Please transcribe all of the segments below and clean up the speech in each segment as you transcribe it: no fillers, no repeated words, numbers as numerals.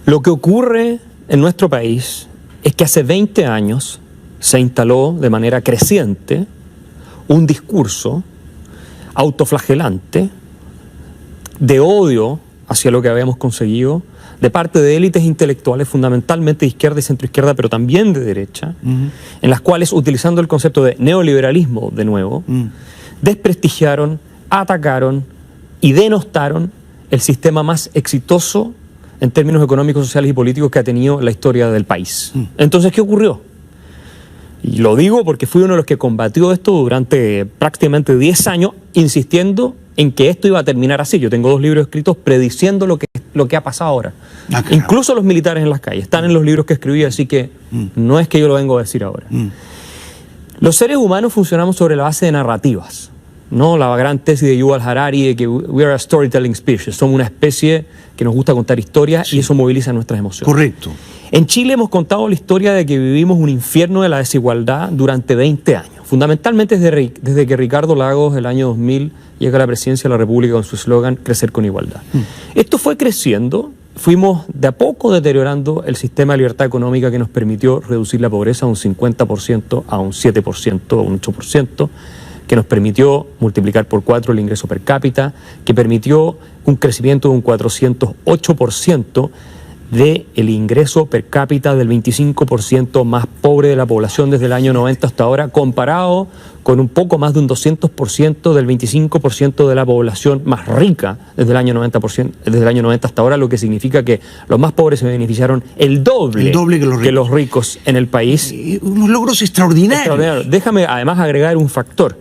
Lo que ocurre en nuestro país es que hace 20 años se instaló de manera creciente un discurso autoflagelante de odio hacia lo que habíamos conseguido de parte de élites intelectuales, fundamentalmente de izquierda y centroizquierda, pero también de derecha, en las cuales, utilizando el concepto de neoliberalismo de nuevo, desprestigiaron, atacaron y denostaron el sistema más exitoso en términos económicos, sociales y políticos que ha tenido la historia del país. Entonces, ¿qué ocurrió? Y lo digo porque fui uno de los que combatió esto durante prácticamente 10 años, insistiendo en que esto iba a terminar así. Yo tengo 2 libros escritos prediciendo lo que ha pasado ahora. Incluso los militares en las calles. Están en los libros que escribí, así que no es que yo lo vengo a decir ahora. Los seres humanos funcionamos sobre la base de narrativas, ¿no? La gran tesis de Yuval Harari de que we are a storytelling species. Somos una especie que nos gusta contar historias y eso moviliza nuestras emociones. Correcto. En Chile hemos contado la historia de que vivimos un infierno de la desigualdad durante 20 años. Fundamentalmente desde que Ricardo Lagos, el año 2000, llega a la presidencia de la República con su eslogan Crecer con Igualdad. Esto fue creciendo, fuimos de a poco deteriorando el sistema de libertad económica que nos permitió reducir la pobreza a un 50%, a un 7%, a un 8%, que nos permitió multiplicar por 4 el ingreso per cápita, que permitió un crecimiento de un 408% del ingreso per cápita del 25% más pobre de la población desde el año 90 hasta ahora, comparado con un poco más de un 200% del 25% de la población más rica desde el año 90 hasta ahora, lo que significa que los más pobres se beneficiaron el doble que los ricos en el país. Unos logros extraordinarios. Déjame además agregar un factor.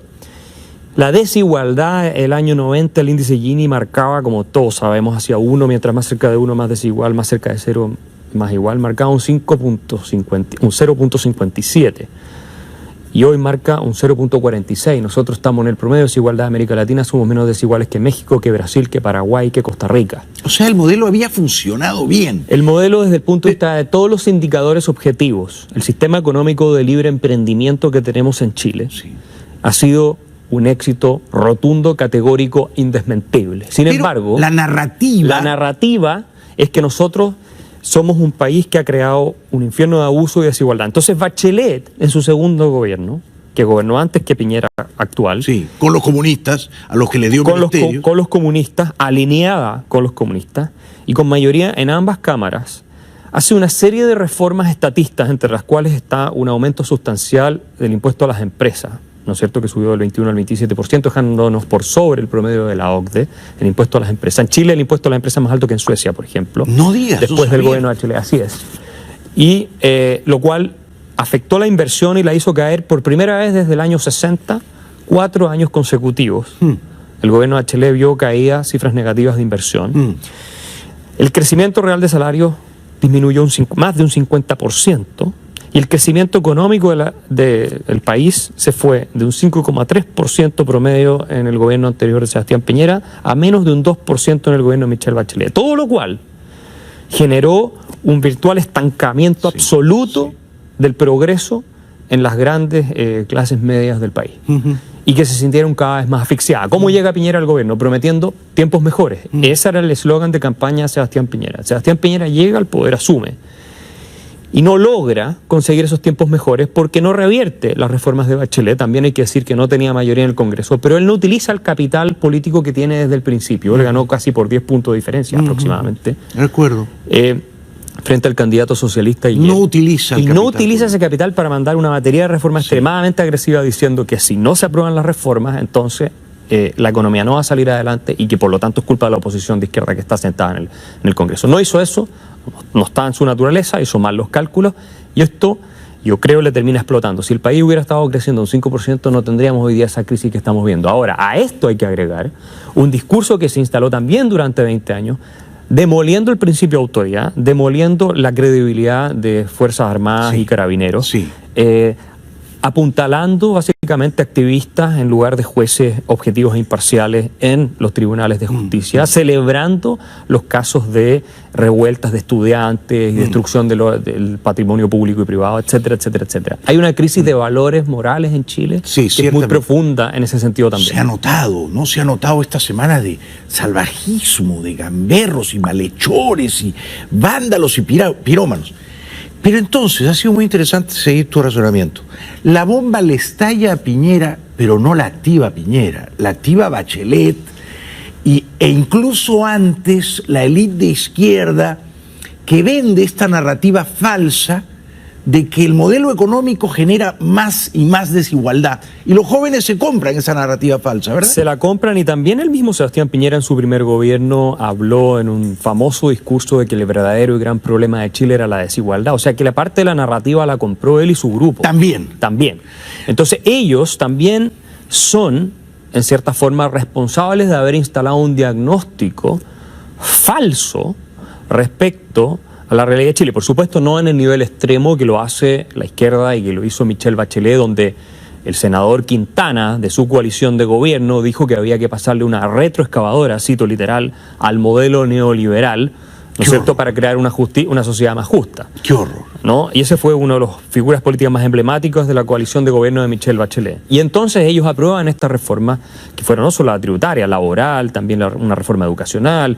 La desigualdad, el año 90, el índice Gini marcaba, como todos sabemos, hacia 1, mientras más cerca de 1, más desigual, más cerca de 0, más igual, marcaba un 0.57. Y hoy marca un 0.46. Nosotros estamos en el promedio de desigualdad de América Latina, somos menos desiguales que México, que Brasil, que Paraguay, que Costa Rica. O sea, el modelo había funcionado bien. El modelo desde el punto de vista de todos los indicadores objetivos, el sistema económico de libre emprendimiento que tenemos en Chile, ha sido un éxito rotundo, categórico, indesmentible. Sin embargo, la narrativa es que nosotros somos un país que ha creado un infierno de abuso y desigualdad. Entonces Bachelet, en su segundo gobierno, que gobernó antes que Piñera actual, con los comunistas, a los que le dio ministerio, con los comunistas, alineada con los comunistas, y con mayoría en ambas cámaras, hace una serie de reformas estatistas, entre las cuales está un aumento sustancial del impuesto a las empresas, ¿no es cierto?, que subió del 21 al 27%, dejándonos por sobre el promedio de la OCDE, el impuesto a las empresas. En Chile el impuesto a las empresas es más alto que en Suecia, por ejemplo. No digas. Después del gobierno de Chile, así es. Y lo cual afectó la inversión y la hizo caer por primera vez desde el año 60, 4 años consecutivos. El gobierno de Chile vio caídas, cifras negativas de inversión. El crecimiento real de salarios disminuyó más de un 50%. Y el crecimiento económico del país se fue de un 5,3% promedio en el gobierno anterior de Sebastián Piñera a menos de un 2% en el gobierno de Michelle Bachelet. Todo lo cual generó un virtual estancamiento absoluto del progreso en las grandes clases medias del país. Y que se sintieron cada vez más asfixiadas. ¿Cómo llega Piñera al gobierno? Prometiendo tiempos mejores. Ese era el eslogan de campaña de Sebastián Piñera. Sebastián Piñera llega al poder, asume, y no logra conseguir esos tiempos mejores porque no revierte las reformas de Bachelet. También hay que decir que no tenía mayoría en el Congreso, pero él no utiliza el capital político que tiene desde el principio. Él ganó casi por 10 puntos de diferencia aproximadamente. Recuerdo. Frente al candidato socialista. No utiliza ese capital para mandar una batería de reformas extremadamente agresiva diciendo que si no se aprueban las reformas, entonces la economía no va a salir adelante y que por lo tanto es culpa de la oposición de izquierda que está sentada en el Congreso. No hizo eso. No está en su naturaleza, hizo mal los cálculos y esto, yo creo, le termina explotando. Si el país hubiera estado creciendo un 5%, no tendríamos hoy día esa crisis que estamos viendo. Ahora, a esto hay que agregar un discurso que se instaló también durante 20 años, demoliendo el principio de autoridad, demoliendo la credibilidad de Fuerzas Armadas y Carabineros, apuntalando básicamente básicamente activistas en lugar de jueces objetivos e imparciales en los tribunales de justicia, celebrando los casos de revueltas de estudiantes y destrucción del patrimonio público y privado, etcétera, etcétera, etcétera. Hay una crisis de valores morales en Chile que es muy profunda en ese sentido también. Se ha notado, ¿no? Se ha notado esta semana de salvajismo, de gamberros y malhechores y vándalos y pirómanos. Pero entonces ha sido muy interesante seguir tu razonamiento. La bomba le estalla a Piñera, pero no la activa Piñera, la activa Bachelet e incluso antes la élite de izquierda que vende esta narrativa falsa de que el modelo económico genera más y más desigualdad. Y los jóvenes se compran esa narrativa falsa, ¿verdad? Se la compran, y también el mismo Sebastián Piñera en su primer gobierno habló en un famoso discurso de que el verdadero y gran problema de Chile era la desigualdad. O sea que la parte de la narrativa la compró él y su grupo. También. Entonces ellos también son, en cierta forma, responsables de haber instalado un diagnóstico falso respecto a la realidad de Chile. Por supuesto, no en el nivel extremo que lo hace la izquierda y que lo hizo Michelle Bachelet, donde el senador Quintana, de su coalición de gobierno, dijo que había que pasarle una retroexcavadora, cito literal, al modelo neoliberal, ¿no es cierto?, para crear una sociedad más justa. ¡Qué horror! ¿No? Y ese fue una de las figuras políticas más emblemáticas de la coalición de gobierno de Michelle Bachelet. Y entonces ellos aprueban esta reforma, que fueron no solo la tributaria, laboral, también una reforma educacional,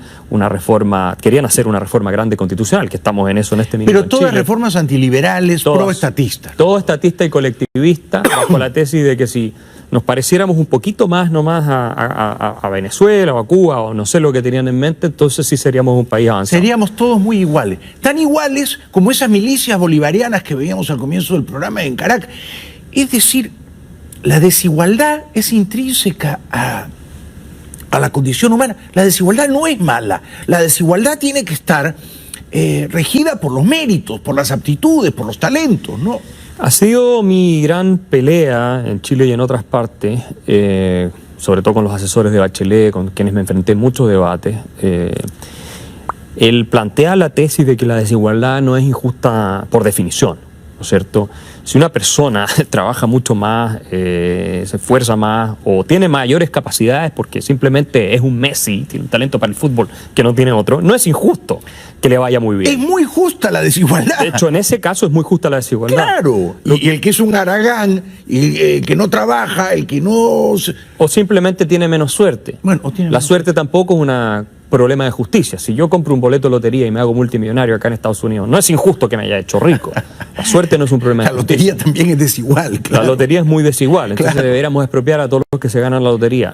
querían hacer una reforma grande constitucional, que estamos en eso en este minuto. Pero todas reformas antiliberales, pro-estatistas. Todo estatista y colectivista, bajo la tesis de que si nos pareciéramos un poquito más nomás a Venezuela o a Cuba o no sé lo que tenían en mente, entonces sí seríamos un país avanzado. Seríamos todos muy iguales. Tan iguales como esas milicias bolivarianas que veíamos al comienzo del programa en Caracas. Es decir, la desigualdad es intrínseca a la condición humana. La desigualdad no es mala. La desigualdad tiene que estar regida por los méritos, por las aptitudes, por los talentos, ¿no? Ha sido mi gran pelea en Chile y en otras partes, sobre todo con los asesores de Bachelet, con quienes me enfrenté en muchos debates. Él plantea la tesis de que la desigualdad no es injusta por definición, ¿no es cierto? Si una persona trabaja mucho más, se esfuerza más o tiene mayores capacidades porque simplemente es un Messi, tiene un talento para el fútbol que no tiene otro, no es injusto que le vaya muy bien. Es muy justa la desigualdad. De hecho, en ese caso es muy justa la desigualdad. Claro, y el que es un haragán, el que no trabaja, el que no... O simplemente tiene menos suerte. Bueno, la suerte tampoco es un problema de justicia. Si yo compro un boleto de lotería y me hago multimillonario acá en Estados Unidos, no es injusto que me haya hecho rico. La suerte no es un problema de justicia. La lotería también es desigual. Claro. La lotería es muy desigual, entonces deberíamos expropiar a todos los que se ganan la lotería.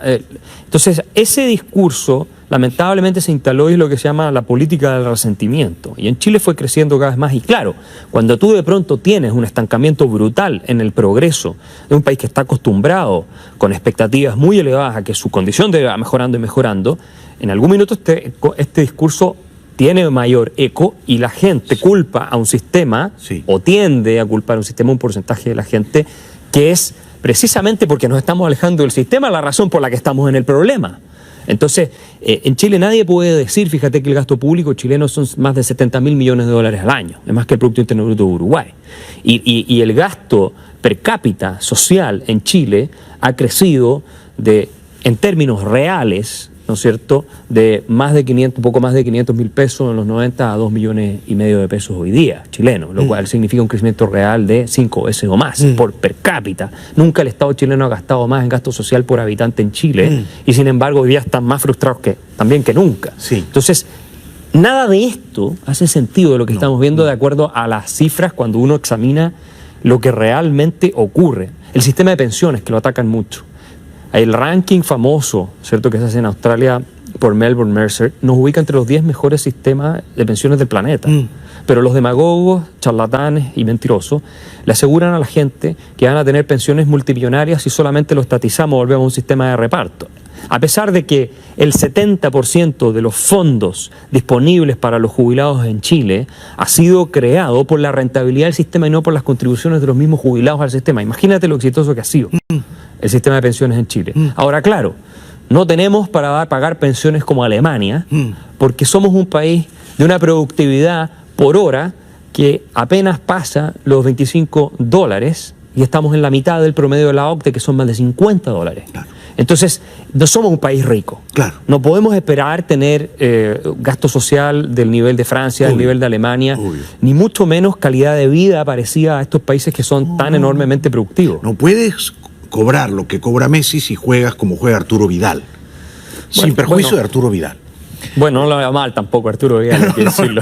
Entonces, ese discurso lamentablemente se instaló en lo que se llama la política del resentimiento. Y en Chile fue creciendo cada vez más. Y claro, cuando tú de pronto tienes un estancamiento brutal en el progreso de un país que está acostumbrado con expectativas muy elevadas a que su condición debe mejorando y mejorando, en algún minuto este discurso tiene mayor eco y la gente culpa a un sistema, o tiende a culpar a un sistema, un porcentaje de la gente, que es precisamente porque nos estamos alejando del sistema la razón por la que estamos en el problema. Entonces, en Chile nadie puede decir, fíjate que el gasto público chileno son más de 70.000 millones de dólares al año, es más que el Producto Interno Bruto de Uruguay. Y el gasto per cápita social en Chile ha crecido en términos reales, ¿no es cierto?, de poco más de 500.000 pesos en los 90 a 2,5 millones de pesos hoy día, chilenos, lo cual significa un crecimiento real de 5 veces o más por per cápita. Nunca el Estado chileno ha gastado más en gasto social por habitante en Chile y sin embargo hoy día están más frustrados también que nunca. Entonces, nada de esto hace sentido de lo que estamos viendo de acuerdo a las cifras cuando uno examina lo que realmente ocurre. El sistema de pensiones, que lo atacan mucho. El ranking famoso, ¿cierto?, que se hace en Australia por Melbourne Mercer, nos ubica entre los 10 mejores sistemas de pensiones del planeta. Pero los demagogos, charlatanes y mentirosos le aseguran a la gente que van a tener pensiones multimillonarias si solamente lo estatizamos o volvemos a un sistema de reparto. A pesar de que el 70% de los fondos disponibles para los jubilados en Chile ha sido creado por la rentabilidad del sistema y no por las contribuciones de los mismos jubilados al sistema. Imagínate lo exitoso que ha sido el sistema de pensiones en Chile. Ahora, claro, no tenemos para pagar pensiones como Alemania, porque somos un país de una productividad por hora que apenas pasa los $25, y estamos en la mitad del promedio de la OCDE, que son más de $50. Claro. Entonces, no somos un país rico. Claro. No podemos esperar tener gasto social del nivel de Francia, del nivel de Alemania, ni mucho menos calidad de vida parecida a estos países que son tan enormemente productivos. No puedes cobrar lo que cobra Messi si juegas como juega Arturo Vidal. Sin perjuicio de Arturo Vidal. Bueno, no lo veo mal tampoco, Arturo Vidal, hay que decirlo.